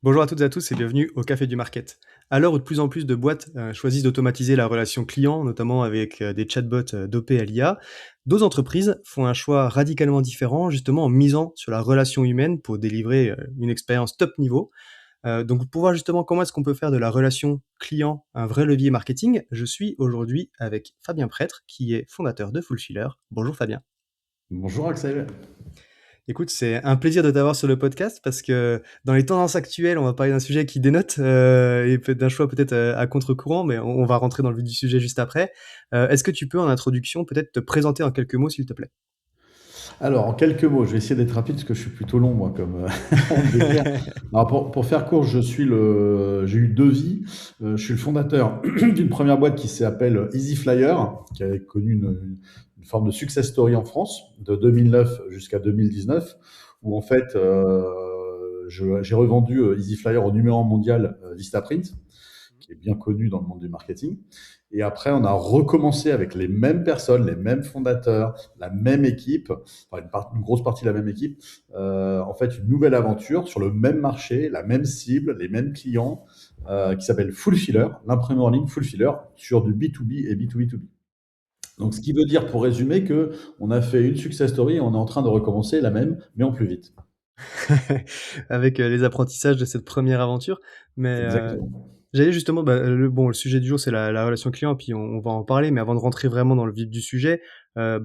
Bonjour à toutes et à tous et bienvenue au Café du Market. À l'heure où de plus en plus de boîtes choisissent d'automatiser la relation client, notamment avec des chatbots dopés à l'IA, d'autres entreprises font un choix radicalement différent, justement en misant sur la relation humaine pour délivrer une expérience top niveau. Donc pour voir justement comment est-ce qu'on peut faire de la relation client un vrai levier marketing, je suis aujourd'hui avec Fabien Prêtre, qui est fondateur de Fullfiller. Bonjour Fabien. Bonjour Axel. Écoute, c'est un plaisir de t'avoir sur le podcast parce que dans les tendances actuelles, on va parler d'un sujet qui dénote et d'un choix peut-être à contre-courant, mais on va rentrer dans le vif du sujet juste après. Est-ce que tu peux en introduction peut-être te présenter en quelques mots, s'il te plaît? Alors, en quelques mots, je vais essayer d'être rapide parce que je suis plutôt long, moi, comme on me décrire. Alors, pour faire court, j'ai eu deux vies. Je suis le fondateur d'une première boîte qui s'appelle Easy Flyer, qui a connu une forme de success story en France de 2009 jusqu'à 2019, où en fait, j'ai revendu Easy Flyer au numéro 1 mondial Vistaprint, qui est bien connu dans le monde du marketing. Et après, on a recommencé avec les mêmes personnes, les mêmes fondateurs, la même équipe, enfin une grosse partie de la même équipe, en fait une nouvelle aventure sur le même marché, la même cible, les mêmes clients, qui s'appelle Fullfiller, l'imprimeur en ligne Fullfiller, sur du B2B et B2B2B. Donc, ce qui veut dire, pour résumer, que on a fait une success story et on est en train de recommencer la même, mais en plus vite. Avec les apprentissages de cette première aventure. Mais Exactement. j'allais justement, le sujet du jour, c'est la relation client, puis on va en parler, mais avant de rentrer vraiment dans le vif du sujet,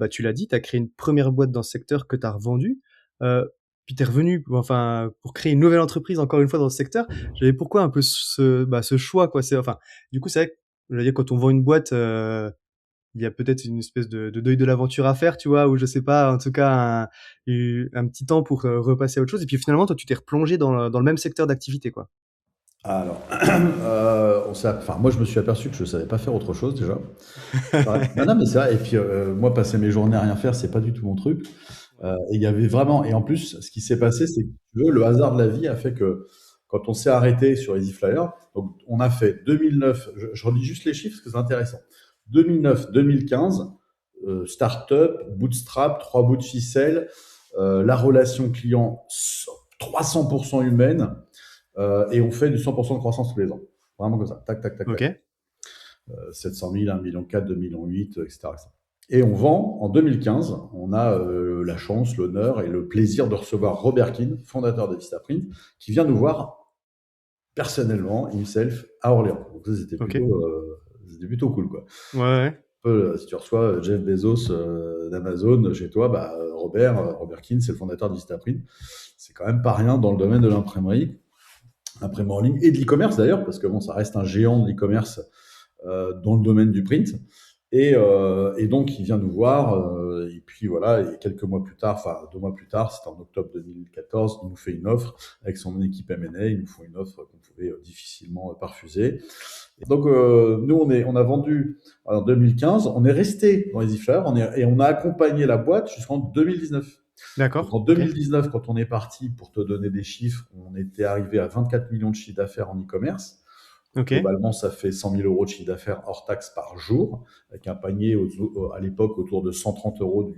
tu l'as dit, tu as créé une première boîte dans ce secteur que tu as revendue, puis tu es revenu enfin, pour créer une nouvelle entreprise, encore une fois, dans ce secteur. J'avais pourquoi un peu ce choix, quoi? Du coup, c'est vrai que, je veux dire, quand on vend une boîte, il y a peut-être une espèce de deuil de l'aventure à faire, tu vois? Ou je sais pas, en tout cas, un petit temps pour, repasser à autre chose et puis finalement, toi, tu t'es replongé dans le même secteur d'activité, quoi. Alors, enfin, moi, je me suis aperçu que je savais pas faire autre chose déjà. Ouais. Non, non, mais c'est vrai. Et puis, moi, passer mes journées à rien faire, c'est pas du tout mon truc. Ouais. Et il y avait vraiment. Et en plus, ce qui s'est passé, c'est que si tu veux, le hasard de la vie a fait que quand on s'est arrêté sur Easy Flyer, donc on a fait 2009. Je relis juste les chiffres parce que c'est intéressant. 2009, 2015, start-up, bootstrap, 3 bouts de ficelle, la relation client 300% humaine, et on fait du 100% de croissance tous les ans. Vraiment comme ça. Tac, tac, tac, tac. OK. 700 000, 1,4 million, 2,8 millions, etc., etc. Et on vend en 2015. On a la chance, l'honneur et le plaisir de recevoir Robert Keane, fondateur de Vistaprint, qui vient nous voir personnellement, himself, à Orléans. Donc ça, OK. c'était plutôt cool, quoi. Ouais, ouais. Si tu reçois Jeff Bezos d'Amazon chez toi, Robert Keane, c'est le fondateur de Vistaprint. C'est quand même pas rien dans le domaine de l'imprimerie, imprimerie en ligne et de l'e-commerce d'ailleurs, parce que bon, ça reste un géant de l'e-commerce dans le domaine du print. Et donc, il vient nous voir, et puis voilà, et quelques mois plus tard, enfin 2 mois plus tard, c'était en octobre 2014, il nous fait une offre avec son équipe M&A, ils nous font une offre qu'on pouvait difficilement pas refuser. Et donc, nous, on a vendu en 2015, on est resté dans les e-fleurs, et on a accompagné la boîte jusqu'en 2019. Donc D'accord. en OK. 2019, quand on est parti, pour te donner des chiffres, on était arrivé à 24 millions de chiffre d'affaires en e-commerce. OK. Globalement, ça fait 100 000 euros de chiffre d'affaires hors taxe par jour, avec un panier à l'époque autour de 130 euros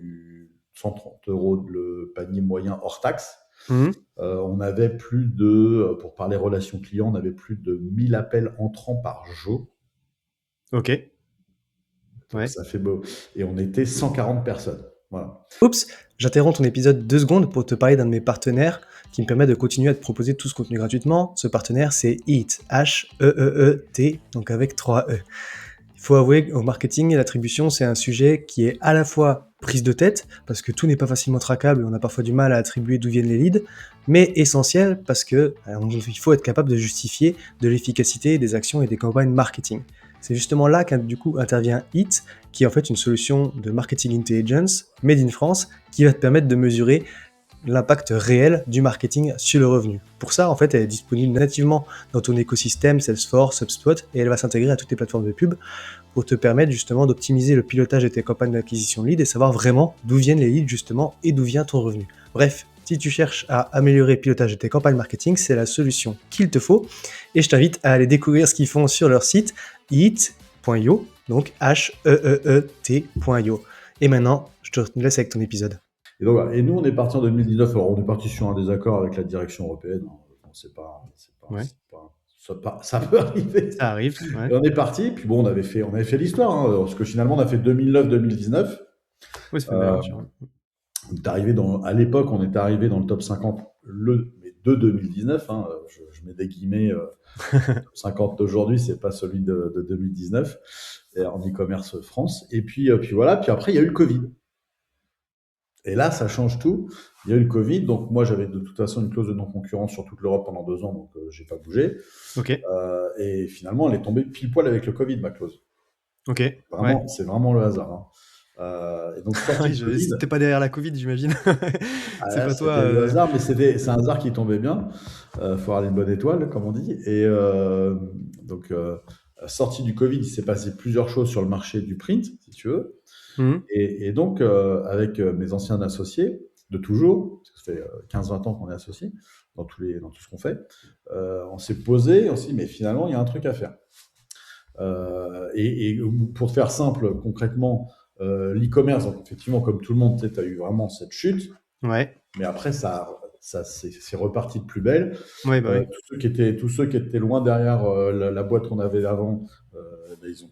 130 euros le panier moyen hors taxe. Mmh mh. On avait plus de, pour parler relations clients, on avait plus de 1000 appels entrants par jour. OK. Donc Ouais. ça fait beau. Et on était 140 personnes. Voilà. Oups, j'interromps ton épisode 2 secondes pour te parler d'un de mes partenaires qui me permet de continuer à te proposer tout ce contenu gratuitement. Ce partenaire, c'est Heat, H-E-E-E-T, donc avec 3 E. Il faut avouer qu'au marketing, l'attribution, c'est un sujet qui est à la fois prise de tête, parce que tout n'est pas facilement traquable et on a parfois du mal à attribuer d'où viennent les leads, mais essentiel parce que il faut être capable de justifier de l'efficacité des actions et des campagnes marketing. C'est justement là du coup intervient Hit, qui est en fait une solution de marketing intelligence made in France qui va te permettre de mesurer l'impact réel du marketing sur le revenu. Pour ça, en fait, elle est disponible nativement dans ton écosystème Salesforce, HubSpot, et elle va s'intégrer à toutes tes plateformes de pub pour te permettre justement d'optimiser le pilotage de tes campagnes d'acquisition de leads et savoir vraiment d'où viennent les leads justement et d'où vient ton revenu. Bref, si tu cherches à améliorer le pilotage de tes campagnes marketing, c'est la solution qu'il te faut et je t'invite à aller découvrir ce qu'ils font sur leur site heat.io, donc H-E-E-E-T.io. Et maintenant, je te laisse avec ton épisode. Et donc, voilà. Et nous, on est parti en 2019. Alors, on est parti sur un désaccord avec la direction européenne, hein. Ouais, ça peut arriver. ça arrive, Et ouais. on est parti, puis bon, on avait fait l'histoire, hein, parce que finalement, on a fait 2009-2019. Oui, ça fait une belle Euh, aventure, ouais. à l'époque, on était arrivé dans le top 50 mais de 2019. Hein, je mets des guillemets. Top 50 d'aujourd'hui, c'est pas celui de 2019 en e-commerce France. Et puis voilà. Puis après, il y a eu le Covid. Et là, ça change tout. Il y a eu le Covid, donc moi, j'avais de toute façon une clause de non-concurrence sur toute l'Europe pendant 2 ans, donc j'ai pas bougé. Ok, Et finalement, elle est tombée pile poil avec le Covid, ma clause. ok, Vraiment, ouais. c'est vraiment le hasard. Hein. Et donc, sorti Oui, le Covid, c'était pas derrière la Covid, j'imagine. C'est ah, pas toi. c'était le hasard, mais c'est un hasard qui tombait bien. Faut avoir une bonne étoile, comme on dit. Et donc, sorti du Covid, il s'est passé plusieurs choses sur le marché du print, si tu veux. Mhm. Et donc, avec mes anciens associés de toujours, parce que ça fait 15-20 ans qu'on est associés dans tout ce qu'on fait, on s'est posé, on s'est dit, mais finalement, il y a un truc à faire. Et pour faire simple, concrètement, l'e-commerce, donc effectivement, comme tout le monde, tu as eu vraiment cette chute, Ouais, mais après, c'est reparti de plus belle. ouais, bah oui. Tous ceux qui étaient loin derrière la boîte qu'on avait avant, ben, ils ont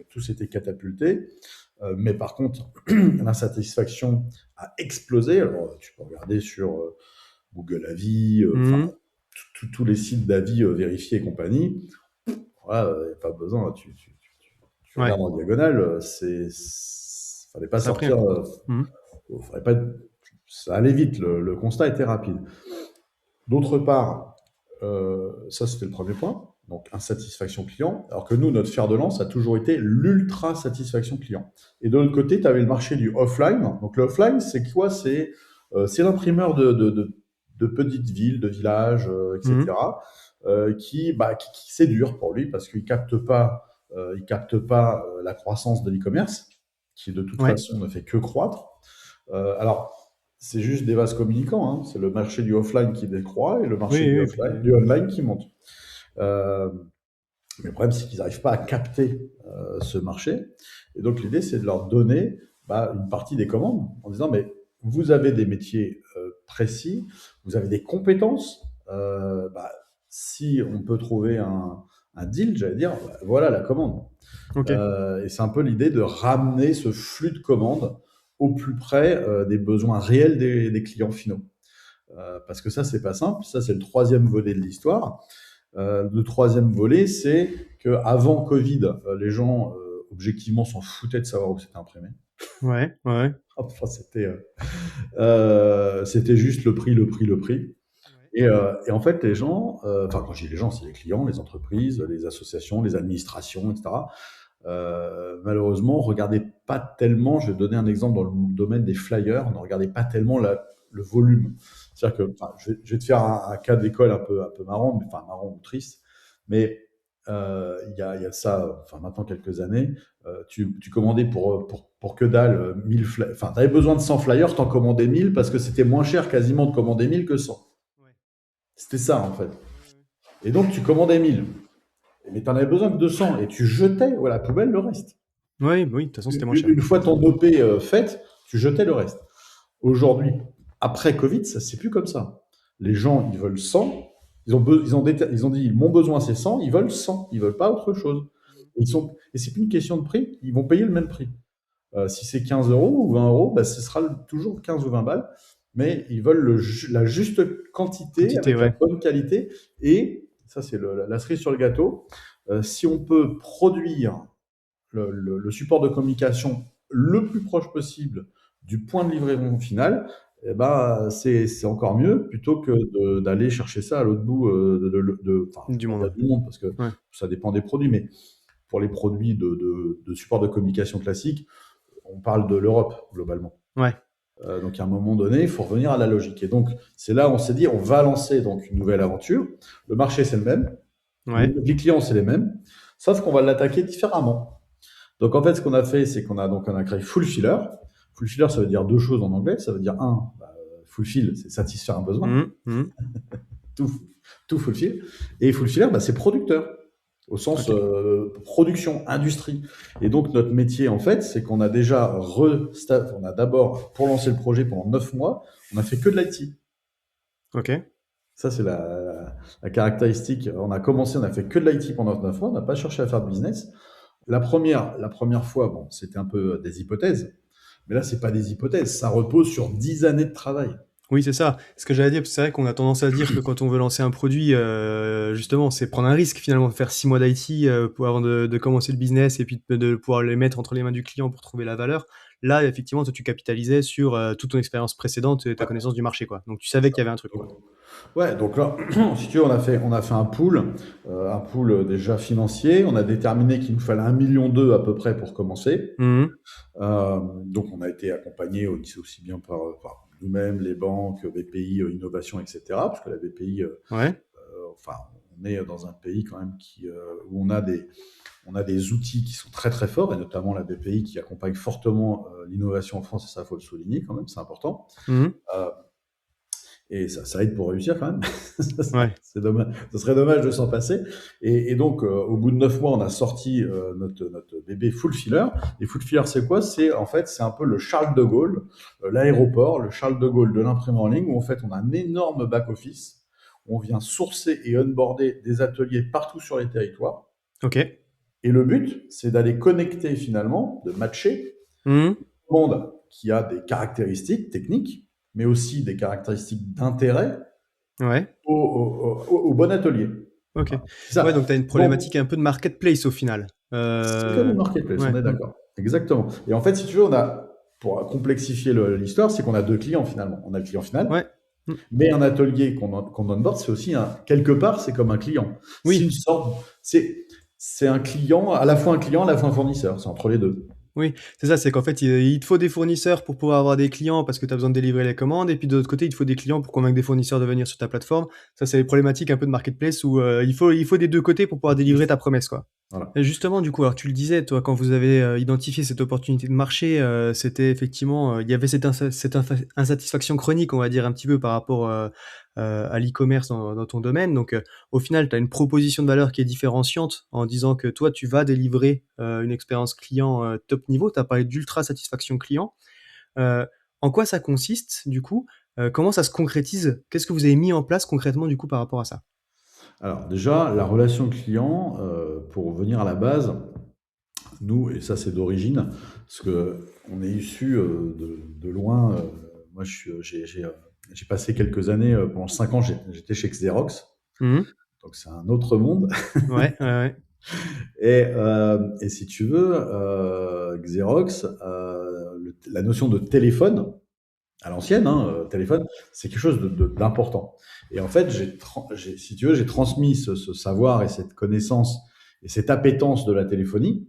tous été catapultés. Mais par contre, l'insatisfaction a explosé. Alors, tu peux regarder sur Google Avis, enfin, Mhm. tous les sites d'avis vérifiés et compagnie. Voilà, il n'y a pas besoin. Tu Ouais, regardes en diagonale, fallait pas ça a pris un sortir. coup, quoi. Mhm. Fallait pas, ça allait vite. Le constat était rapide. D'autre part, ça c'était le premier point, donc insatisfaction client, alors que nous, notre fer de lance a toujours été l'ultra satisfaction client. Et de l'autre côté, tu avais le marché du offline. Donc le offline, c'est quoi? C'est l'imprimeur de petites villes, de villages, Mhm. etc., qui c'est dur pour lui parce il capte pas la croissance de l'e-commerce, qui de toute Ouais, façon ne fait que croître. Alors, c'est juste des vases communicants. Hein. C'est le marché du offline qui décroît et le oui, marché oui, et puis, du online qui monte. Euh, mais le problème, c'est qu'ils n'arrivent pas à capter ce marché. Et donc, l'idée, c'est de leur donner une partie des commandes en disant, mais vous avez des métiers précis, vous avez des compétences. Si on peut trouver un deal, j'allais dire, voilà la commande. ok. Et c'est un peu l'idée de ramener ce flux de commandes au plus près des besoins réels des clients finaux. Parce que ça, c'est pas simple. Ça, c'est le troisième volet de l'histoire. Le troisième volet, c'est qu'avant Covid, les gens, objectivement, s'en foutaient de savoir où c'était imprimé. Ouais, ouais, Enfin, c'était juste le prix, le prix, le prix. ouais. Et en fait, les gens, enfin, quand je dis les gens, c'est les clients, les entreprises, les associations, les administrations, etc. Malheureusement, regardez pas tellement, je vais donner un exemple dans le domaine des flyers, ne regardez pas tellement le volume. C'est-à-dire que, enfin, je vais te faire un cas d'école un peu marrant, mais, enfin marrant ou triste, mais il y a ça, enfin maintenant quelques années, tu commandais pour que dalle 1000 flyers, enfin tu avais besoin de 100 flyers, t'en commandais 1000 parce que c'était moins cher quasiment de commander 1000 que 100. Ouais, C'était ça en fait. ouais, ouais. Et donc tu commandais 1000, mais tu en avais besoin que 200 et tu jetais à la poubelle le reste. Ouais, bah oui, de toute façon, c'était moins cher. Une fois ton OP faite, tu jetais le reste. Aujourd'hui, après Covid, ça c'est plus comme ça. Les gens, ils veulent 100. Ils ont dit, mon besoin c'est 100, ils veulent 100, ils veulent pas autre chose. Mhm. Et c'est plus une question de prix, ils vont payer le même prix. Si c'est 15 euros ou 20 euros, ce sera toujours 15 ou 20 balles, mais ils veulent la juste quantité Quantité, avec la ouais. bonne qualité. Et ça, c'est la cerise sur le gâteau. Si on peut produire le support de communication le plus proche possible du point de livraison final, eh ben, c'est encore mieux plutôt que d'aller chercher ça à l'autre bout enfin, je Du vais pas monde, dire ouais. du monde parce que Ouais. ça dépend des produits, mais pour les produits de support de communication classique, on parle de l'Europe globalement. Ouais. Donc à un moment donné, il faut revenir à la logique. Et donc c'est là où on s'est dit, on va lancer donc une nouvelle aventure. Le marché c'est le même, Ouais. les clients c'est les mêmes, sauf qu'on va l'attaquer différemment. Donc en fait, ce qu'on a fait, c'est on a créé Fulfiller. Fulfiller, ça veut dire deux choses en anglais. Ça veut dire fulfill, c'est satisfaire un besoin, Mhm, mhm. tout, tout fulfill. Et Fulfiller, c'est producteur, au sens Ok. production, industrie. Et donc notre métier, en fait, c'est qu'on a déjà on a d'abord, pour lancer le projet pendant 9 mois, on a fait que de l'IT. Ok. Ça, c'est la caractéristique. On a commencé, on a fait que de l'IT pendant 9 mois, on n'a pas cherché à faire de business. La première fois, bon, c'était un peu des hypothèses, mais là, c'est pas des hypothèses, ça repose sur 10 années de travail. Oui, c'est ça. Ce que j'allais dire, parce que c'est vrai qu'on a tendance à dire que quand on veut lancer un produit, justement, c'est prendre un risque finalement, faire 6 mois d'IT pour avant de commencer le business et puis de pouvoir les mettre entre les mains du client pour trouver la valeur. Là, effectivement, toi, tu capitalisais sur toute ton expérience précédente et ta Ouais. connaissance du marché, quoi. Donc, tu savais qu'il y avait un truc, quoi. Donc, ouais, donc là, si tu veux, on a fait un pool déjà financier. On a déterminé qu'il nous fallait 1,2 million à peu près pour commencer. Mhm. Donc, on a été accompagné aussi bien par nous-mêmes, les banques, BPI, Innovation, etc. Parce que la BPI, Ouais. enfin, on est dans un pays quand même où on a des outils qui sont très très forts, et notamment la BPI qui accompagne fortement l'innovation en France, et ça, faut le souligner quand même, c'est important. Mhm. Euh, et ça aide pour réussir quand même. Ouais. C'est dommage, ce serait dommage de s'en passer. Et donc, au bout de 9 mois, on a sorti notre bébé Fulfiller. Et Fulfiller, c'est quoi? En fait, c'est un peu le Charles de Gaulle, l'aéroport, le Charles de Gaulle de l'imprimé en ligne, où en fait, on a un énorme back-office. On vient sourcer et onboarder des ateliers partout sur les territoires. Ok. Et le but, c'est d'aller connecter finalement, de matcher Mhm. un monde qui a des caractéristiques techniques, mais aussi des caractéristiques d'intérêt Ouais. au bon atelier. Ok. Voilà. C'est Ouais, ça. donc tu as une Donc, problématique un peu de marketplace au final. c'est comme une marketplace, on Ouais. est d'accord. Exactement. Et en fait, si tu veux, pour complexifier l'histoire, c'est qu'on a deux clients finalement. On a le client final, Ouais. Mm. mais un atelier qu'on onboard, c'est aussi quelque part, c'est comme un client. C'est une Oui. sorte, c'est un client, à la fois un client, à la fois un fournisseur. C'est entre les deux. Oui, c'est ça, c'est qu'en fait, il te faut des fournisseurs pour pouvoir avoir des clients parce que tu as besoin de délivrer les commandes, et puis de l'autre côté, il te faut des clients pour convaincre des fournisseurs de venir sur ta plateforme. Ça, c'est les problématiques un peu de marketplace où il faut des deux côtés pour pouvoir Il délivrer ta faut- promesse, quoi. Voilà. Et justement, du coup, alors tu le disais, toi, quand vous avez identifié cette opportunité de marché, c'était effectivement, il y avait cette insatisfaction chronique, on va dire, un petit peu par rapport à l'e-commerce dans ton domaine. Donc, au final, tu as une proposition de valeur qui est différenciante en disant que toi, tu vas délivrer une expérience client top niveau. Tu as parlé d'ultra satisfaction client. Euh, En quoi ça consiste, du coup? Comment ça se concrétise? Qu'est-ce que vous avez mis en place concrètement, du coup, par rapport à ça? Alors déjà, la relation client, pour revenir à la base, nous, et ça c'est d'origine, parce que on est issu de loin. Moi, j'ai passé quelques années, pendant 5 ans, j'étais chez Xerox, Mhm. donc c'est un autre monde. Ouais, ouais, ouais. Et si tu veux, Xerox, la notion de téléphone, à l'ancienne, hein, téléphone, c'est quelque chose d'important. Et en fait, si tu veux, j'ai transmis ce savoir et cette connaissance et cette appétence de la téléphonie,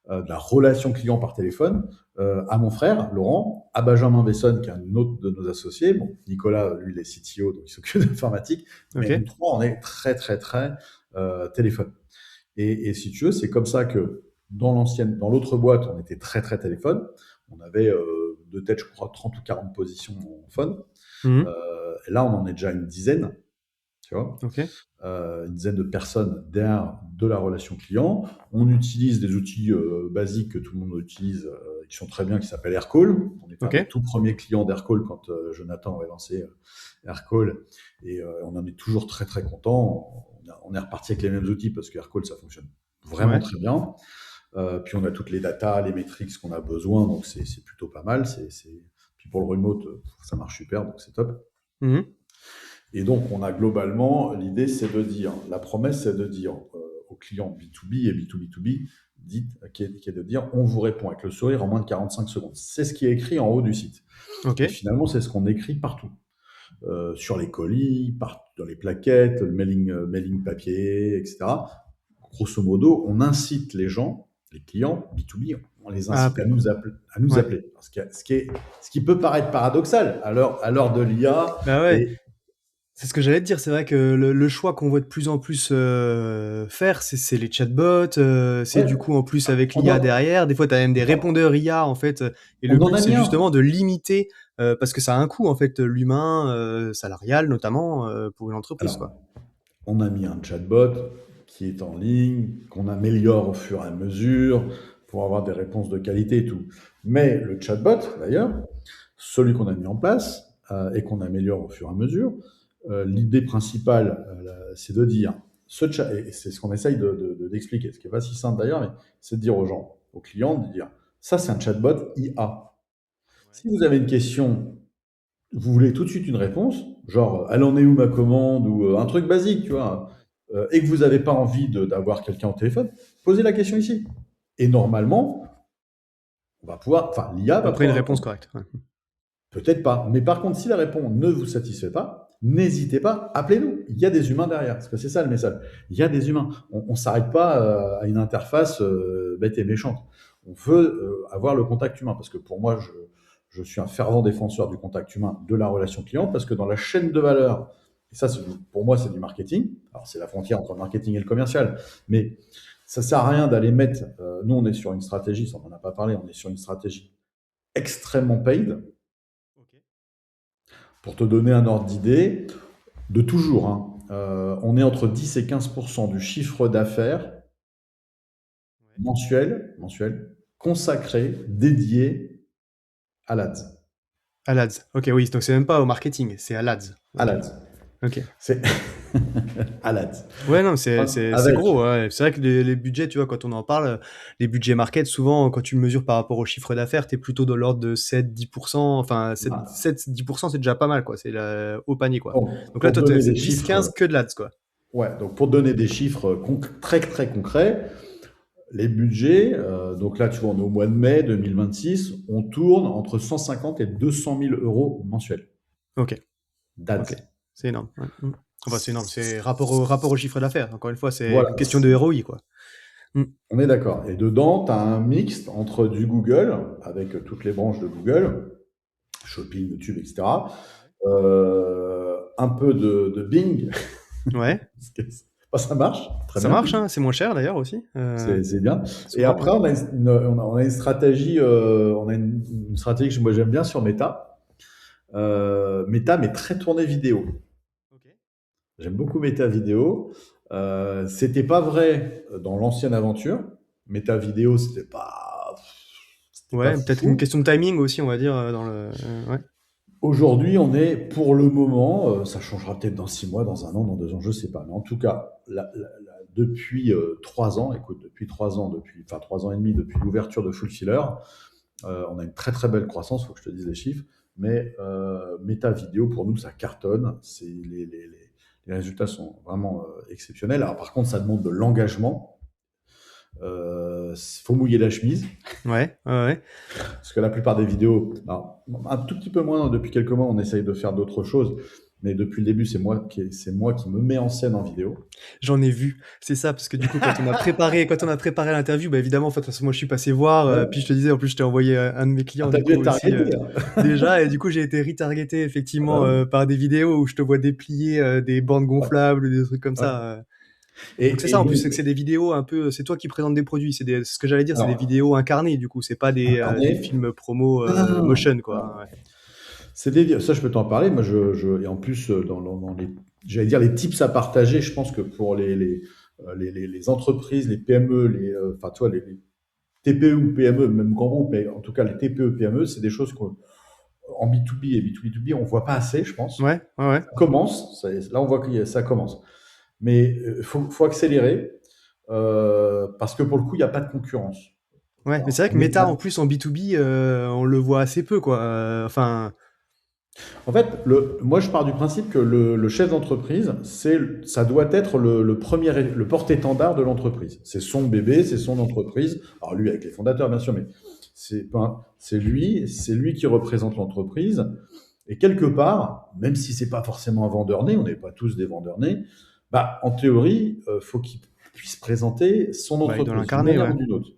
de la relation client par téléphone, à mon frère, Laurent, à Benjamin Besson, qui est un autre de nos associés. Bon, Nicolas, lui, il est CTO, donc il s'occupe de l'informatique, mais nous Ok. trois, on est très, très, très téléphone. Et si tu veux, c'est comme ça que dans l'autre boîte, on était très, très téléphone. On avait de tête, je crois, 30 ou 40 positions en phone. Mhm. Et là, on en est déjà une dizaine, tu vois, Ok. une dizaine de personnes derrière de la relation client. On utilise des outils basiques que tout le monde utilise, qui sont très bien, qui s'appellent Aircall. On était un Ok. des tout premiers clients d'Aircall quand Jonathan avait lancé Aircall, et on en est toujours très très content. On est reparti avec les mêmes outils parce que Aircall, ça fonctionne vraiment Ouais. très bien. Puis on a toutes les datas, les métriques qu'on a besoin, donc c'est plutôt pas mal. Puis pour le remote, ça marche super, donc c'est top. Mhm. Et donc, on a globalement, l'idée, c'est de dire, la promesse, c'est de dire aux clients B2B et B2B2B, qui est de dire, on vous répond avec le sourire en moins de 45 secondes. C'est ce qui est écrit en haut du site. Ok. Et finalement, c'est ce qu'on écrit partout. Sur les colis, dans les plaquettes, le mailing papier, etc. Grosso modo, on incite les gens, les clients B2B, on les Ah, incite à nous appeler. À nous ouais. appeler. Ce qui peut paraître paradoxal à l'heure de l'IA. Bah ouais. Et C'est ce que j'allais te dire. C'est vrai que le choix qu'on voit de plus en plus faire, c'est les chatbots. C'est du ouais, coup en plus avec on l'IA en, derrière. Des fois, tu as même des répondeurs IA en fait. Et le on en but, a c'est mis un. justement de limiter parce que ça a un coût en fait, l'humain salarial notamment pour une entreprise Alors, quoi. on a mis un chatbot qui est en ligne, qu'on améliore au fur et à mesure pour avoir des réponses de qualité et tout. Mais le chatbot, d'ailleurs, celui qu'on a mis en place et qu'on améliore au fur et à mesure, L'idée principale, c'est de dire, et c'est ce qu'on essaye d'expliquer, ce qui n'est pas si simple d'ailleurs, mais c'est de dire aux gens, aux clients, de dire, ça c'est un chatbot IA. Si vous avez une question, vous voulez tout de suite une réponse, genre, elle en est où ma commande, ou un truc basique, tu vois, et que vous n'avez pas envie d'avoir quelqu'un au téléphone, posez la question ici. Et normalement, on va pouvoir, enfin, l'IA va Après, une pouvoir réponse répondre. correcte. Ouais. Peut-être pas. Mais par contre, si la réponse ne vous satisfait pas, n'hésitez pas, appelez-nous. Il y a des humains derrière. Parce que c'est ça le message. Il y a des humains. On ne s'arrête pas à une interface bête et méchante. On veut avoir le contact humain. Parce que pour moi, je suis un fervent défenseur du contact humain, de la relation client. Parce que dans la chaîne de valeur, et ça, pour moi, c'est du marketing. Alors, c'est la frontière entre le marketing et le commercial. Mais ça ne sert à rien d'aller mettre. Nous, on est sur une stratégie, ça, on n'en a pas parlé, on est sur une stratégie extrêmement paid. Pour te donner un ordre d'idée, de toujours, hein, on est entre 10 et 15% du chiffre d'affaires mensuel consacré, dédié à l'ADS. À l'ADS. Ok, oui, donc c'est même pas au marketing, c'est à l'ADS. À l'ADS. Ok. C'est à l'ADS. Ouais, non, c'est Avec, gros. Ouais. C'est vrai que les budgets, tu vois, quand on en parle, les budgets market, souvent, quand tu le mesures par rapport au chiffre d'affaires, t'es plutôt de l'ordre de 7-10%. Enfin, 7-10%, c'est déjà pas mal, quoi. C'est au panier, quoi. Donc là, pour toi, donner c'est des 10-15 chiffres, que de l'ADS, quoi. ouais, donc pour donner des chiffres très très concrets, les budgets, donc là, tu vois, on est au mois de mai 2026, on tourne entre 150 et 200 000 euros mensuels Ok, d'ADS. ok. C'est énorme. Ouais. Enfin, c'est énorme. C'est rapport au chiffre d'affaires. Encore une fois, c'est Voilà, une question de ROI, quoi. on est d'accord. Et dedans, tu as un mixte entre du Google, avec toutes les branches de Google, Shopping, YouTube, etc. Un peu de Bing. Ouais. Ça marche, très Ça bien. marche, hein. C'est moins cher, d'ailleurs, aussi. C'est bien. Et Souvent, après, ouais. on a une stratégie, une stratégie que moi j'aime bien sur Meta. Meta, mais très tournée vidéo. Ok. J'aime beaucoup Meta vidéo. C'était pas vrai dans l'ancienne aventure. Meta vidéo, c'était pas Ouais, peut-être une foufou. question de timing aussi, on va dire, dans le. Ouais. Aujourd'hui, on est pour le moment, ça changera peut-être dans 6 mois, dans un an, dans 2 ans, je sais pas. Mais en tout cas, depuis 3 ans, écoute, depuis 3 ans, enfin 3 ans et demi, depuis l'ouverture de Fullfiller, on a une très très belle croissance, il faut que je te dise les chiffres. Mais Meta Vidéo, pour nous, ça cartonne. Les résultats sont vraiment exceptionnels. Alors par contre, ça demande de l'engagement. Faut mouiller la chemise. Ouais, ouais, ouais. Parce que la plupart des vidéos, alors, un tout petit peu moins, depuis quelques mois, on essaye de faire d'autres choses. Mais depuis le début, c'est moi qui me mets en scène en vidéo. J'en ai vu. C'est ça, parce que du coup, quand on a préparé l'interview, bah évidemment, en fait, de toute façon, moi, je suis passé voir. Ouais. Puis je te disais, en plus, je t'ai envoyé un de mes Ah, clients, t'as du dû coup, être aussi, arrêté, hein. déjà. Et du coup, j'ai été retargeté, Ah effectivement, bah oui. par des vidéos où je te vois déplier des bandes Ouais. gonflables, des trucs comme Ouais. ça. Donc c'est Et ça, en plus, donc, c'est que c'est des vidéos un peu. C'est toi qui présentes des produits. C'est ce que j'allais dire, c'est des alors, vidéos incarnées, du coup. C'est pas des incarné. films promo Non, non, non, non. motion, quoi. Alors, Ouais. ça, je peux t'en parler. Moi, et en plus, dans les, j'allais dire les tips à partager, je pense que pour les entreprises, les PME, enfin, toi, les TPE ou PME, même grand groupe, mais en tout cas, les TPE, PME, c'est des choses qu'en B2B et B2B2B, on voit pas assez, je pense. Ouais, ouais, ouais. Ça commence, là, on voit que ça commence. Mais il faut accélérer, parce que pour le coup, il n'y a pas de concurrence. Ouais, mais Alors, c'est vrai que Meta, en plus, en B2B, on le voit assez peu, quoi. Enfin. en fait, moi, je pars du principe que le chef d'entreprise, ça doit être le porte-étendard de l'entreprise. C'est son bébé, c'est son entreprise. Alors lui, avec les fondateurs, bien sûr, mais c'est lui qui représente l'entreprise. Et quelque part, même si c'est pas forcément un vendeur né, on n'est pas tous des vendeurs nés, bah, en théorie, faut qu'il puisse présenter son Bah, il doit entreprise d'une l'incarner, manière ouais. ou d'une autre.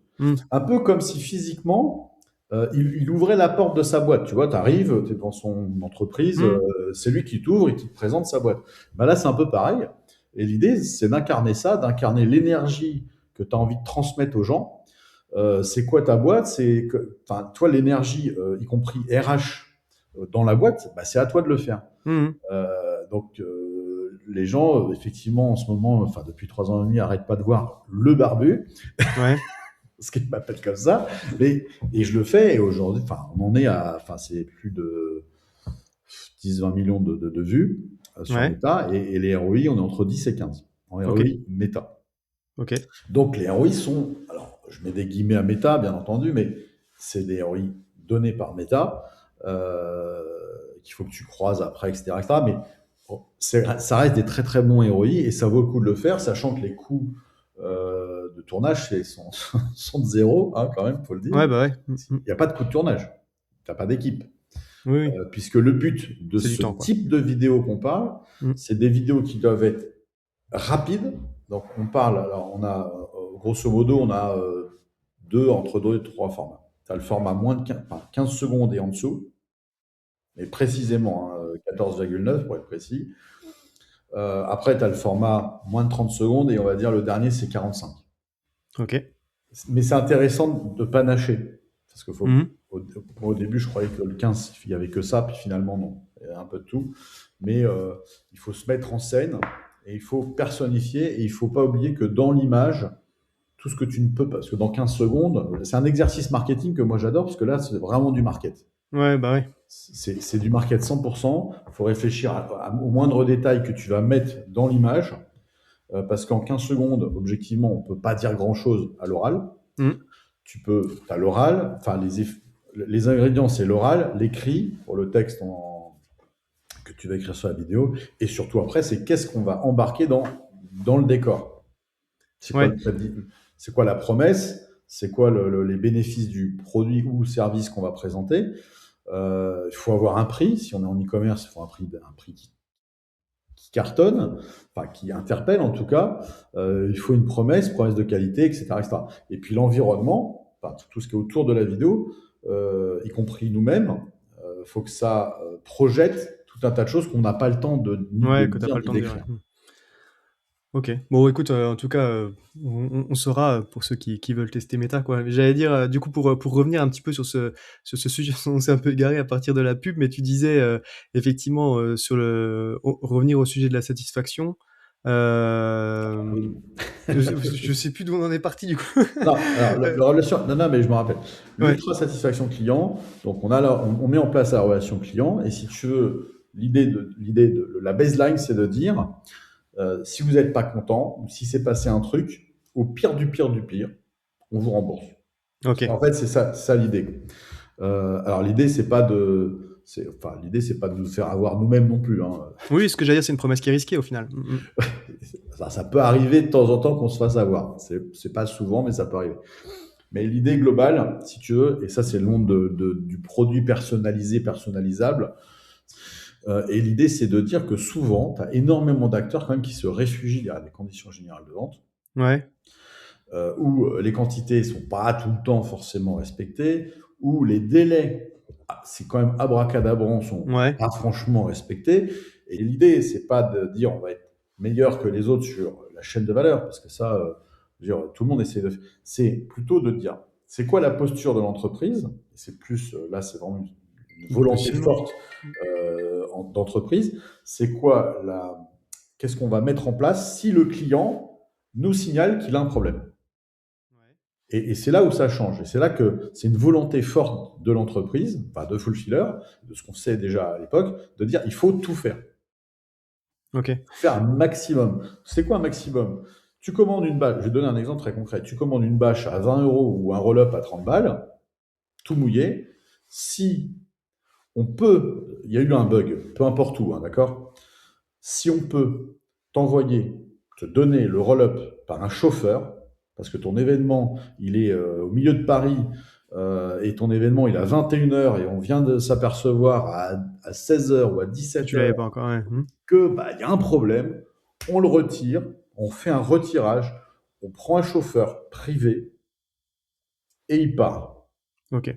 Un peu comme si physiquement, il ouvrait la porte de sa boîte. Tu vois, tu arrives, tu es devant son entreprise, Mm. c'est lui qui t'ouvre et qui te présente sa boîte. Bah là, c'est un peu pareil. Et l'idée, c'est d'incarner ça, d'incarner l'énergie que tu as envie de transmettre aux gens. C'est quoi ta boîte? Enfin, toi, l'énergie, y compris RH, dans la boîte, bah, c'est à toi de le faire. Mm. Donc, les gens, effectivement, en ce moment, enfin, depuis 3 ans et demi, n'arrêtent pas de voir le barbu, Ouais. ce qu'il m'appelle comme ça. Et je le fais. Et aujourd'hui, enfin, on en est à, enfin, c'est plus de 10-20 millions de vues. sur Ouais. Meta, et les ROI, on est entre 10 et 15 en Ok. ROI Meta. Ok. Donc les ROI sont, alors je mets des guillemets à Meta, bien entendu, mais c'est des ROI donnés par Meta, euh, qu'il faut que tu croises après, etc. etc. Mais bon, ça reste des très très bons ROI, et ça vaut le coup de le faire, sachant que les coûts de tournage sont de zéro, hein, quand même, il faut le dire. Ouais, bah ouais. Il n'y a pas de coût de tournage, tu n'as pas d'équipe. Oui, oui. Puisque le but de C'est du ce temps, quoi. type de vidéo qu'on parle, Mm. c'est des vidéos qui doivent être rapides. Donc on parle, alors on a, grosso modo, on a entre 2 et 3 formats. Tu as le format moins de 15, enfin, 15 secondes et en dessous, mais précisément, hein, 14,9 pour être précis. Après, tu as le format moins de 30 secondes, et on va dire le dernier, c'est 45. Ok. Mais c'est intéressant de panacher. Parce que Mhm. au début, je croyais que le 15, il n'y avait que ça, puis finalement, non. Il y a un peu de tout. Mais il faut se mettre en scène, et il faut personnifier, et il ne faut pas oublier que dans l'image, tout ce que tu ne peux pas, parce que dans 15 secondes, c'est un exercice marketing que moi j'adore, parce que là, c'est vraiment du market. Ouais, bah ouais. C'est du market 100%. Il faut réfléchir au moindre détail que tu vas mettre dans l'image, parce qu'en 15 secondes, objectivement, on ne peut pas dire grand-chose à l'oral. Mm. Tu as l'oral, enfin les ingrédients, c'est l'oral, l'écrit pour le texte que tu vas écrire sur la vidéo, et surtout après, c'est qu'est-ce qu'on va embarquer dans le décor. C'est quoi, Ouais. c'est quoi la promesse, c'est quoi les bénéfices du produit ou service qu'on va présenter. Il faut avoir un prix, si on est en e-commerce, il faut un prix qui cartonne, enfin qui interpelle en tout cas. Il faut une promesse de qualité, etc., etc. Et puis l'environnement, enfin, tout ce qui est autour de la vidéo, y compris nous-mêmes, faut que ça projette tout un tas de choses qu'on n'a pas le temps ni de Ouais, que t'as dire pas le ni temps de dire. Ouais. d'écrire. Mm. Ok. Bon, écoute, en tout cas, on saura pour ceux qui veulent tester Meta, quoi. J'allais dire, du coup, pour revenir un petit peu sur ce sujet, on s'est un peu égaré à partir de la pub, mais tu disais effectivement revenir au sujet de la satisfaction. Euh, je sais plus d'où on en est parti du coup. Non, alors, Euh, la relation, non, non, mais je me rappelle. ouais, L'ultra satisfaction client, donc on met en place la relation client, et si tu veux, l'idée de la baseline, c'est de dire, si vous n'êtes pas content, ou si c'est passé un truc, au pire du pire du pire, on vous rembourse. ok. En fait, c'est ça l'idée. Alors l'idée, l'idée, c'est pas de nous faire avoir nous-mêmes non plus, hein. Oui, ce que j'allais dire, c'est une promesse qui est risquée au final. Mm, mm. Ça peut arriver de temps en temps qu'on se fasse avoir. C'est pas souvent, mais ça peut arriver. Mais l'idée globale, si tu veux, et ça c'est le monde du produit personnalisé, personnalisable, et l'idée c'est de dire que souvent, tu as énormément d'acteurs quand même qui se réfugient derrière des conditions générales de vente, Ouais, où les quantités sont pas tout le temps forcément respectées, où les délais, c'est quand même abracadabrant, sont ouais. pas franchement respectés. Et l'idée, c'est pas de dire on va être meilleur que les autres sur la chaîne de valeur, parce que ça, je veux dire, tout le monde essaie de. C'est plutôt de dire c'est quoi la posture de l'entreprise. C'est plus, là, c'est vraiment une Du volonté positionnement. forte d'entreprise. C'est quoi qu'est-ce qu'on va mettre en place si le client nous signale qu'il a un problème. Ouais. Et c'est là où ça change. Et c'est là que c'est une volonté forte de l'entreprise, enfin de Fulfiller, de ce qu'on sait déjà à l'époque, de dire il faut tout faire. Ok. Faire un maximum. C'est quoi un maximum? Tu commandes une bâche, je vais donner un exemple très concret. Tu commandes une bâche à 20 euros ou un roll-up à 30 balles, tout mouillé. Si on peut, il y a eu un bug, peu importe où, hein, d'accord? Si on peut t'envoyer, te donner le roll-up par un chauffeur, parce que ton événement, il est au milieu de Paris, et ton événement, il est à 21 h, et on vient de s'apercevoir à 16 h ou à Que 17 tu h l'avais pas encore, ouais. que bah, y a un problème, on le retire, on fait un retirage, on prend un chauffeur privé et il part. Ok.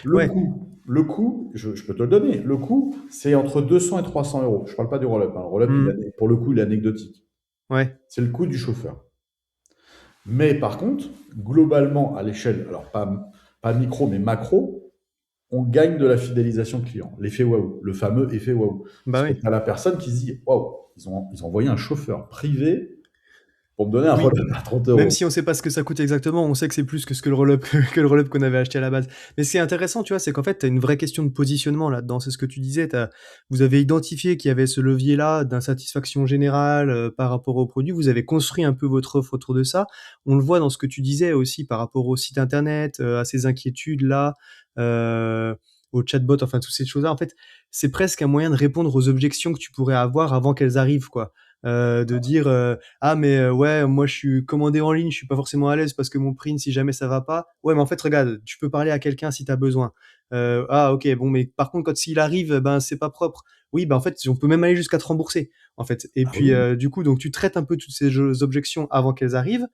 Le Ouais. coût, le coût, je peux te le donner, le coût, c'est entre 200 et 300 euros. Je ne parle pas du roll-up, hein. Le roll-up, Mhm. pour le coup, il est anecdotique. Ouais. C'est le coût du chauffeur. Mais par contre, globalement, à l'échelle, alors pas micro, mais macro, on gagne de la fidélisation client. L'effet waouh, le fameux effet waouh. Bah Parce que oui. tu as la personne qui se dit waouh, ils ont envoyé un chauffeur privé pour me donner un Oui, roll-up à 30 même euros. si on sait pas ce que ça coûte exactement, on sait que c'est plus que ce que le roll-up que le roll-up qu'on avait acheté à la base. Mais ce qui est intéressant, tu vois, c'est qu'en fait, tu as une vraie question de positionnement là-dedans. C'est ce que tu disais, vous avez identifié qu'il y avait ce levier-là d'insatisfaction générale, par rapport au produit. Vous avez construit un peu votre offre autour de ça. On le voit dans ce que tu disais aussi par rapport au site internet, à ces inquiétudes-là, heu, au chatbot, enfin toutes ces choses-là. En fait, c'est presque un moyen de répondre aux objections que tu pourrais avoir avant qu'elles arrivent, quoi. De dire, ah mais ouais, moi je suis commandé en ligne, je suis pas forcément à l'aise parce que mon print, si jamais ça va pas. Ouais, mais en fait, regarde, tu peux parler à quelqu'un si tu as besoin. Ah OK, bon, mais par contre, quand s'il arrive, ben c'est pas propre. Oui, ben en fait, on peut même aller jusqu'à te rembourser, en fait. Et Ah puis oui. du coup, donc tu traites un peu toutes ces objections avant qu'elles arrivent.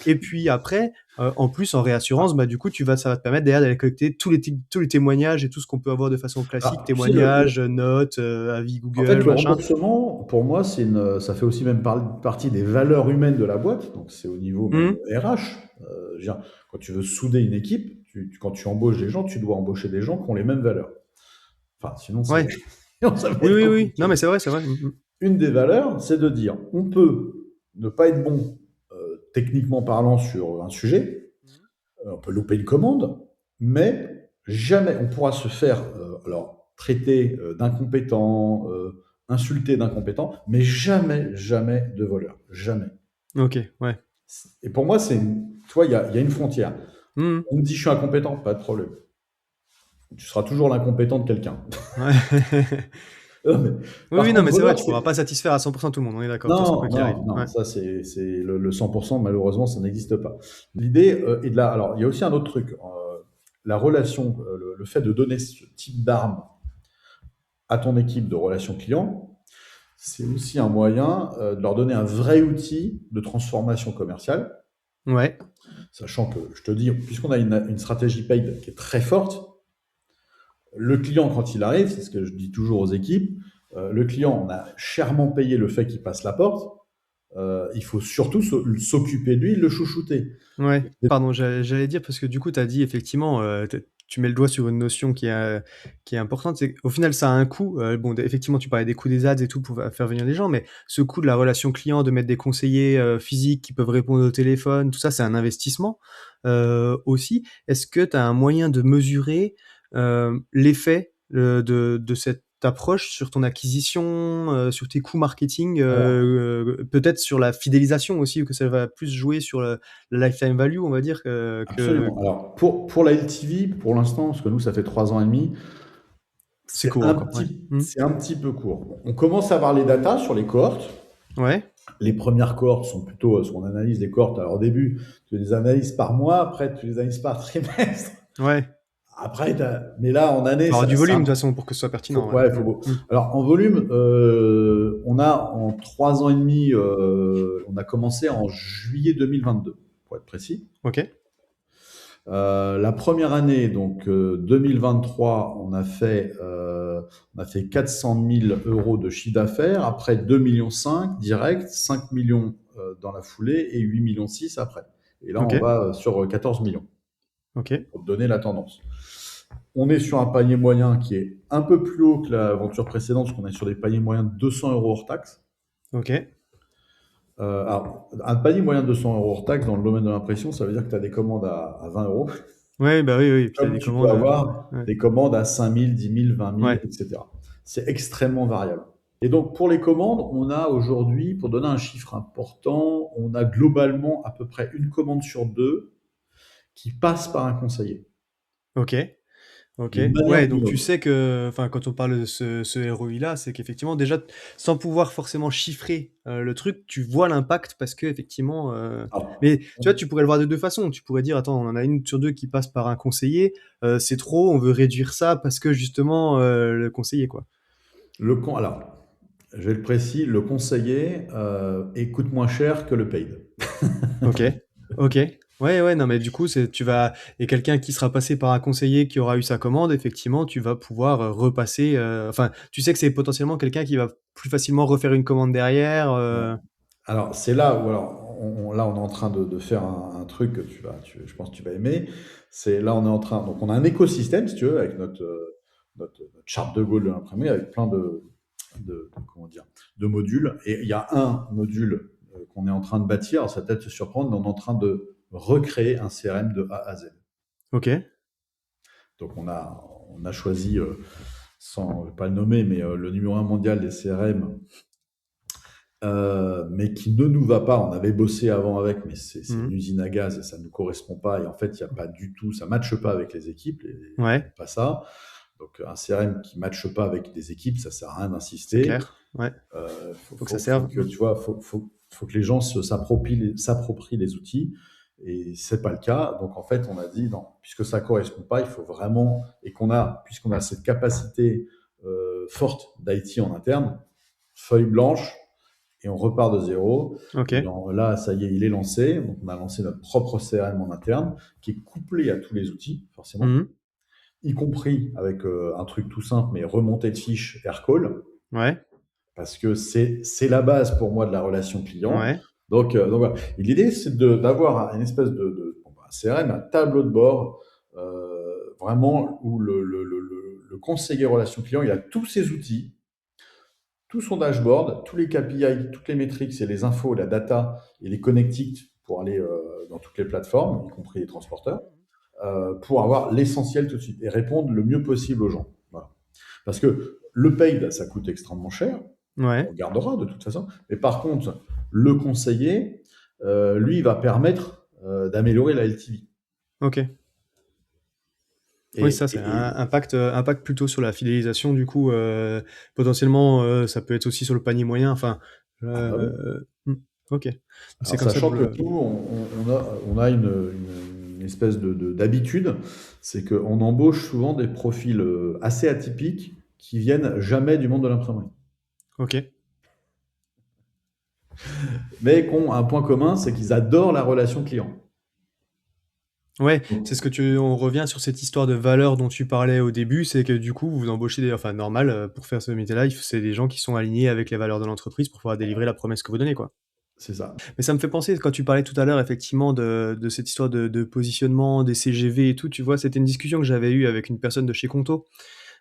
Et puis après, en plus, en réassurance, bah du coup, ça va te permettre derrière d'aller collecter tous les témoignages et tout ce qu'on peut avoir de façon classique, Tu sais, témoignages, notes, avis en fait, Google, le machin. remboursement, pour moi, ça fait aussi même partie des valeurs humaines de la boîte. Donc, c'est au niveau même Mmh. RH. Je veux dire, quand tu veux souder une équipe, quand tu embauches des gens, tu dois embaucher des gens qui ont les mêmes valeurs. Enfin, sinon, Ouais. sinon, ça va Oui, être oui, oui. Non, compliqué. mais c'est vrai, c'est vrai. Une des valeurs, c'est de dire, on peut ne pas être bon techniquement parlant sur un sujet, on peut louper une commande, mais jamais on pourra se faire alors traiter d'incompétent, insulter d'incompétent, mais jamais, jamais de voleur, jamais. OK, ouais. Et pour moi, tu vois, il y a une frontière. Mmh. On me dit je suis incompétent, pas de problème. Tu seras toujours l'incompétent de quelqu'un. Ouais. Non, mais Oui, par oui, non, contre, mais c'est vrai, voleur, tu pourras c'est pas satisfaire à 100 tout le monde, on est d'accord, de toute façon, quoi non, qu'il arrive. non, non, Ouais. ça c'est le 100%, malheureusement, ça n'existe pas. L'idée est de là. Alors, il y a aussi un autre truc. La relation, le fait de donner ce type d'arme à ton équipe de relations clients, c'est aussi un moyen de leur donner un vrai outil de transformation commerciale, Ouais. sachant que, je te dis, puisqu'on a une stratégie paid qui est très forte, le client, quand il arrive, c'est ce que je dis toujours aux équipes, le client, on a chèrement payé le fait qu'il passe la porte, il faut surtout s'occuper de lui, le chouchouter. Ouais. Pardon, j'allais dire parce que du coup, tu as dit effectivement, tu mets le doigt sur une notion qui est importante, c'est qu'au final, ça a un coût. Bon, effectivement, tu parlais des coûts des ads et tout pour faire venir des gens, mais ce coût de la relation client, de mettre des conseillers, physiques qui peuvent répondre au téléphone, tout ça, c'est un investissement, aussi. Est-ce que tu as un moyen de mesurer, l'effet, de cette approche sur ton acquisition, sur tes coûts marketing, Alors, peut-être sur la fidélisation aussi, ou que ça va plus jouer sur la lifetime value, on va dire, que absolument. Alors, pour la LTV, pour l'instant, parce que nous, ça fait 3 ans et demi, c'est court encore, ouais. Mmh. c'est un petit peu court. On commence à avoir les datas sur les cohortes. Ouais, Les premières cohortes sont plutôt, ce qu'on analyse les cohortes. Alors, au début, tu les analyses par mois, après, tu les analyses par trimestre. ouais. Après, mais là, en année, Faut avoir du volume de ça toute façon pour que ce soit pertinent, ouais. ouais, Mmh. Mmh. alors, en volume, on a en 3 ans et demi, on a commencé en juillet 2022, pour être précis. OK. La première année, donc 2023, on a fait 400 000 euros de chiffre d'affaires, après 2,5 millions direct, 5 millions dans la foulée et 8,6 millions après. Et là, on OK. va sur 14 millions, OK. pour te donner la tendance. On est sur un panier moyen qui est un peu plus haut que l'aventure précédente, parce qu'on est sur des paniers moyens de 200 euros hors taxe. OK. Alors, un panier moyen de 200 euros hors taxe dans le domaine de l'impression, ça veut dire que tu as des commandes à 20 euros. Ouais, bah, oui, oui, et puis tu as Comme des tu peux commandes, avoir ouais. des commandes à 5 000, 10 000, 20 000, Ouais. etc. C'est extrêmement variable. Et donc, pour les commandes, on a aujourd'hui, pour donner un chiffre important, on a globalement à peu près une commande sur deux qui passe par un conseiller, OK. OK. d'une manière Ouais, ou donc d'une tu autre. sais que enfin, quand on parle de ce ROI-là, c'est qu'effectivement déjà, sans pouvoir forcément chiffrer, le truc, tu vois l'impact parce qu'effectivement, Alors, mais tu vois, tu pourrais le voir de 2 façons. Tu pourrais dire: «Attends, on en a une sur 2 qui passe par un conseiller, c'est trop, on veut réduire ça parce que justement, le conseiller, quoi». alors, je vais le préciser, le conseiller coûte moins cher que le paid. OK. OK. Ouais, ouais, non, mais du coup, et quelqu'un qui sera passé par un conseiller qui aura eu sa commande, effectivement, tu vas pouvoir, repasser, enfin, tu sais que c'est potentiellement quelqu'un qui va plus facilement refaire une commande derrière, Ouais. Alors, c'est là où alors, là, on est en train de faire un truc que je pense que tu vas aimer. C'est là, on est en train, donc on a un écosystème, si tu veux, avec notre charte de Gaulle de l'imprimerie, avec plein comment dire, de modules. Et il y a un module qu'on est en train de bâtir. Alors, ça va peut-être te surprendre, mais on est en train de recréer un CRM de A à Z. Ok. Donc, on a choisi, sans, je vais pas le nommer, mais le numéro 1 mondial des CRM, mais qui ne nous va pas. On avait bossé avant avec, mais c'est une usine à gaz et ça ne nous correspond pas. Et en fait, il n'y a pas du tout, ça ne matche pas avec les équipes, Ouais, pas ça. Donc, un CRM qui ne matche pas avec des équipes, ça ne sert à rien c'est d'insister. clair. Ouais. Faut que ça serve. Faut que les gens s'approprient les outils. Et c'est pas le cas. Donc, en fait, on a dit, non, puisque ça correspond pas, il faut vraiment, puisqu'on a cette capacité forte d'IT en interne, feuille blanche, et on repart de zéro. Ok. Et là, ça y est, il est lancé. Donc, on a lancé notre propre CRM en interne, qui est couplé à tous les outils, forcément, y compris avec un truc tout simple, mais remontée de fiches Aircall, Ouais. parce que c'est la base pour moi de la relation client. Ouais. Donc voilà. Et l'idée, c'est d'avoir une espèce de CRM, un tableau de bord, vraiment où le conseiller relation client, il a tous ses outils, tout son dashboard, tous les KPI, toutes les métriques, c'est les infos, la data et les connectiques pour aller dans toutes les plateformes, y compris les transporteurs, pour avoir l'essentiel tout de suite et répondre le mieux possible aux gens. Voilà. Parce que le paid, ça coûte extrêmement cher. Ouais. On gardera de toute façon. Mais par contre, le conseiller, lui, il va permettre d'améliorer la LTV. Ok. Oui, ça, c'est un impact plutôt sur la fidélisation, du coup, potentiellement, ça peut être aussi sur le panier moyen, enfin, ok. C'est Alors, comme ça sachant que que nous, on a une espèce d'habitude, c'est qu'on embauche souvent des profils assez atypiques qui viennent jamais du monde de l'imprimerie. Ok. Mais qui ont un point commun, c'est qu'ils adorent la relation client. Ouais, c'est ce que on revient sur cette histoire de valeur dont tu parlais au début, c'est que du coup, vous embauchez enfin, normal, pour faire ce métier-là, c'est des gens qui sont alignés avec les valeurs de l'entreprise pour pouvoir délivrer la promesse que vous donnez, quoi. C'est ça. Mais ça me fait penser, quand tu parlais tout à l'heure, effectivement, de cette histoire de positionnement, des CGV et tout, tu vois, c'était une discussion que j'avais eue avec une personne de chez Conto,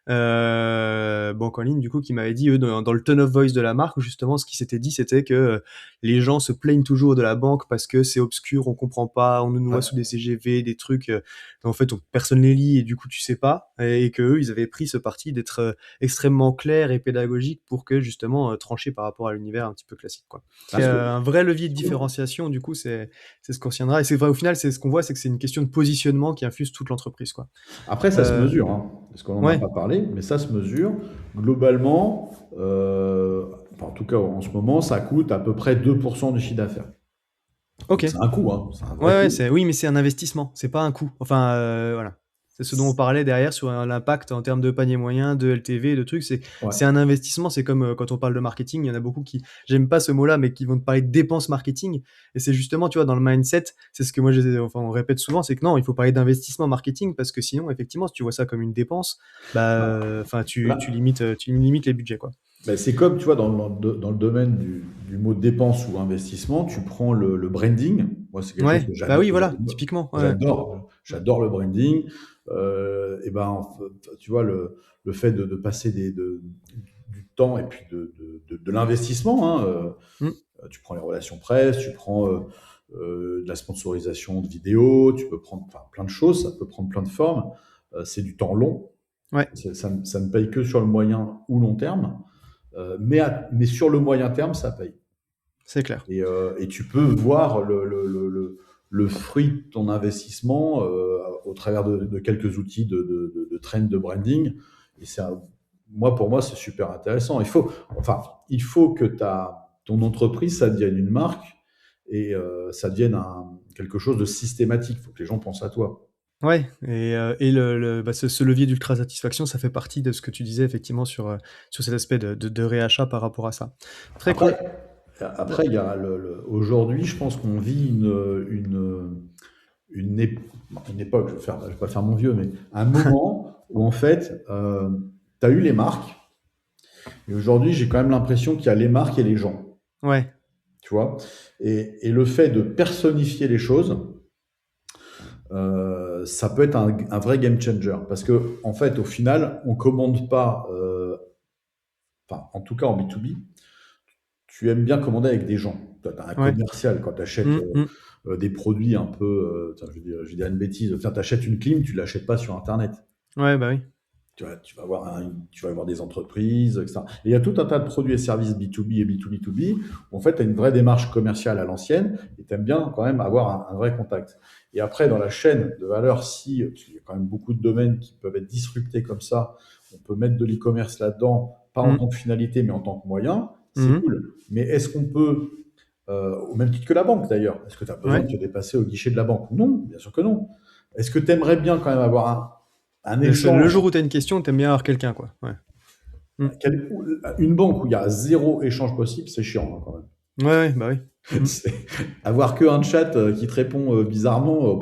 banque en ligne, du coup, qui m'avait dit, eux, dans le tone of voice de la marque, justement, ce qui s'était dit, c'était que les gens se plaignent toujours de la banque parce que c'est obscur, on comprend pas, on nous noie sous des CGV, des trucs, en fait, personne les lit et du coup, tu sais pas, et que eux, ils avaient pris ce parti d'être extrêmement clair et pédagogique pour que, justement, trancher par rapport à l'univers un petit peu classique, quoi. C'est un vrai levier de différenciation, du coup, c'est ce qu'on retiendra. Et c'est vrai, au final, c'est ce qu'on voit, c'est que c'est une question de positionnement qui infuse toute l'entreprise, quoi. Après, ça se mesure, hein, parce qu'on n'en a pas parlé, mais ça se mesure. Globalement, en tout cas en ce moment, ça coûte à peu près 2% du chiffre d'affaires. Ok. C'est un coût, hein. C'est un vrai coût. Oui, mais c'est un investissement, c'est pas un coût. Enfin, voilà. C'est ce dont on parlait derrière sur l'impact en termes de panier moyen, de LTV, de trucs. C'est un investissement. C'est comme quand on parle de marketing, il y en a beaucoup qui, j'aime pas ce mot-là, mais qui vont te parler de dépenses marketing. Et c'est justement, tu vois, dans le mindset, c'est ce que moi, on répète souvent, c'est que non, il faut parler d'investissement marketing parce que sinon, effectivement, si tu vois ça comme une dépense, tu limites les budgets, quoi. C'est comme, tu vois, dans le domaine du mot dépense ou investissement, tu prends le branding. Moi, c'est quelque chose que j'adore. Bah oui, voilà, typiquement. J'adore le branding. Tu vois, le fait de passer du temps et puis de l'investissement. Hein, tu prends les relations presse, tu prends de la sponsorisation de vidéos, tu peux prendre plein de choses, ça peut prendre plein de formes. C'est du temps long. Ouais. Ça ne paye que sur le moyen ou long terme. Mais sur le moyen terme, ça paye. C'est clair. Et tu peux voir le fruit de ton investissement au travers de quelques outils de trend de branding. Et pour moi, c'est super intéressant. Il faut que ton entreprise, ça devienne une marque et ça devienne quelque chose de systématique. Il faut que les gens pensent à toi. Ouais, et ce levier d'ultra satisfaction, ça fait partie de ce que tu disais effectivement sur cet aspect de réachat par rapport à ça. Très cool. Après, il y a aujourd'hui, je pense qu'on vit une époque, je vais pas faire mon vieux, mais un moment où en fait, tu as eu les marques, et aujourd'hui, j'ai quand même l'impression qu'il y a les marques et les gens. Ouais. Tu vois, et le fait de personnifier les choses, ça peut être un vrai game changer parce que en fait, au final, on commande pas, en tout cas en B2B, tu aimes bien commander avec des gens. Toi, tu as un Ouais. commercial quand tu achètes Mmh. des produits un peu. Tiens, je vais dire une bêtise. Tiens, tu achètes une clim, tu ne l'achètes pas sur Internet. Ouais, bah oui. Tu vas avoir tu vas avoir des entreprises, etc. Et il y a tout un tas de produits et services B2B et B2B2B où en fait, tu as une vraie démarche commerciale à l'ancienne et tu aimes bien quand même avoir un vrai contact. Et après, dans la chaîne de valeur, si, parce qu'il y a quand même beaucoup de domaines qui peuvent être disruptés comme ça, on peut mettre de l'e-commerce là-dedans, pas en Mmh. tant que finalité, mais en tant que moyen, c'est Mmh. cool. Mais est-ce qu'on peut, au même titre que la banque d'ailleurs, est-ce que tu as besoin Ouais. de te dépasser au guichet de la banque? Non, bien sûr que non. Est-ce que tu aimerais bien quand même avoir un Le échange? jour où tu as une question, tu aimes bien avoir quelqu'un, quoi. Ouais. Mmh. Une banque où il y a zéro échange possible, c'est chiant hein, quand même. Ouais, ouais, bah oui. Mmh. Avoir que un chat qui te répond bizarrement,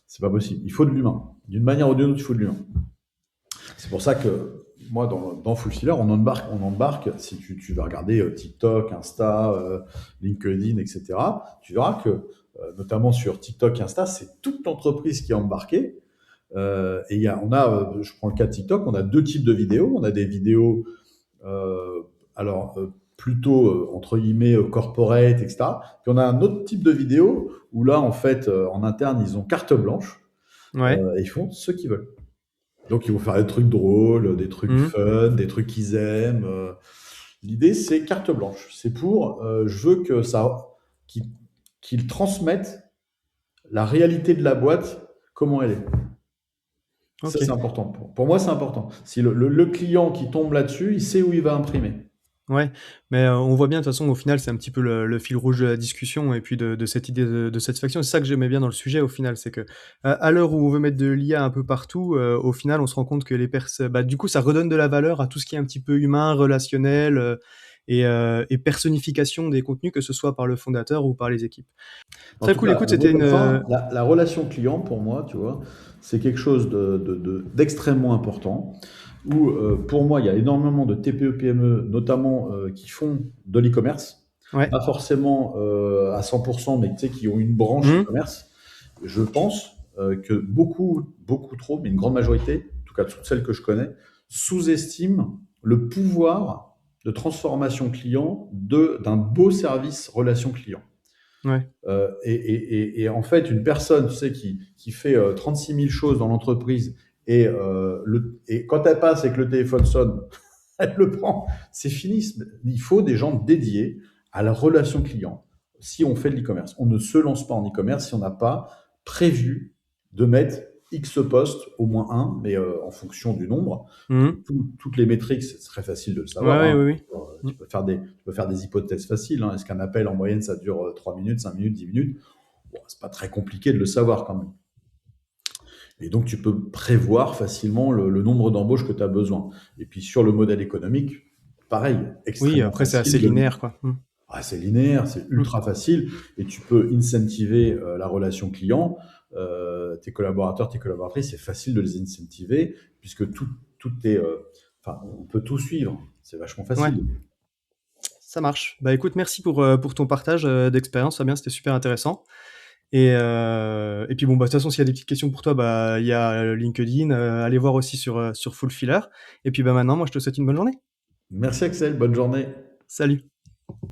c'est pas possible. Il faut de l'humain. D'une manière ou d'une autre, il faut de l'humain. C'est pour ça que moi, dans Full Sealer, on embarque si tu vas regarder TikTok, Insta, LinkedIn, etc. Tu verras que, notamment sur TikTok, Insta, c'est toute l'entreprise qui est embarquée. Et je prends le cas de TikTok, on a deux types de vidéos. On a des vidéos euh, plutôt entre guillemets corporate, etc. Puis on a un autre type de vidéo où là, en fait, en interne, ils ont carte blanche Ouais. et ils font ce qu'ils veulent. Donc ils vont faire des trucs drôles, des trucs Mmh. fun, des trucs qu'ils aiment. L'idée, c'est carte blanche. C'est pour, je veux que ça, qu'ils qu'ils transmettent la réalité de la boîte, comment elle est. Ça, OK. c'est important. Pour moi, c'est important. Si le client qui tombe là-dessus, il sait où il va imprimer. Ouais, mais on voit bien de toute façon au final c'est un petit peu le fil rouge de la discussion et puis de cette idée de satisfaction. C'est ça que j'aimais bien dans le sujet au final, c'est que, à l'heure où on veut mettre de l'IA un peu partout, au final on se rend compte que du coup ça redonne de la valeur à tout ce qui est un petit peu humain, relationnel, et personnification des contenus, que ce soit par le fondateur ou par les équipes. En Très tout cool, cas, écoute, le mot c'était de la fin, une, la relation client, pour moi, tu vois, c'est quelque chose d'extrêmement important. Où, pour moi, il y a énormément de TPE, PME, notamment qui font de l'e-commerce. ouais. Pas forcément à 100%, mais tu sais, qui ont une branche Mmh. e-commerce. Je pense que beaucoup trop, mais une grande majorité, en tout cas toutes celles que je connais, sous-estiment le pouvoir de transformation client d'un beau service relation client. Ouais. Et en fait, une personne, tu sais, qui fait 36 000 choses dans l'entreprise et quand elle passe et que le téléphone sonne, elle le prend, c'est fini. Il faut des gens dédiés à la relation client si on fait de l'e-commerce. On ne se lance pas en e-commerce si on n'a pas prévu de mettre X postes, au moins un, mais en fonction du nombre. Mmh. Toutes les métriques, c'est très facile de le Ouais, savoir. ouais, Hein. oui, oui. Mmh. Tu peux faire des hypothèses faciles. Hein. Est-ce qu'un appel en moyenne, ça dure 3 minutes, 5 minutes, 10 minutes? Bon, c'est pas très compliqué de le savoir quand même. Et donc, tu peux prévoir facilement le nombre d'embauches que tu as besoin. Et puis, sur le modèle économique, pareil, Oui, extrêmement après c'est assez facile. linéaire, quoi. Mmh. C'est linéaire, c'est Mmh. ultra facile. Et tu peux incentiver la relation client. Tes collaborateurs, tes collaboratrices, c'est facile de les incentiver puisque tout est. On peut tout suivre. C'est vachement Ouais. facile. Ça marche. Bah, écoute, merci pour ton partage, d'expérience, Fabien, c'était super intéressant et puis bon, bah, de toute façon, s'il y a des petites questions pour toi, bah, il y a, LinkedIn, allez voir aussi sur Fulfiller et puis, bah, maintenant, moi, je te souhaite une bonne journée. Merci Axel, bonne journée. Salut.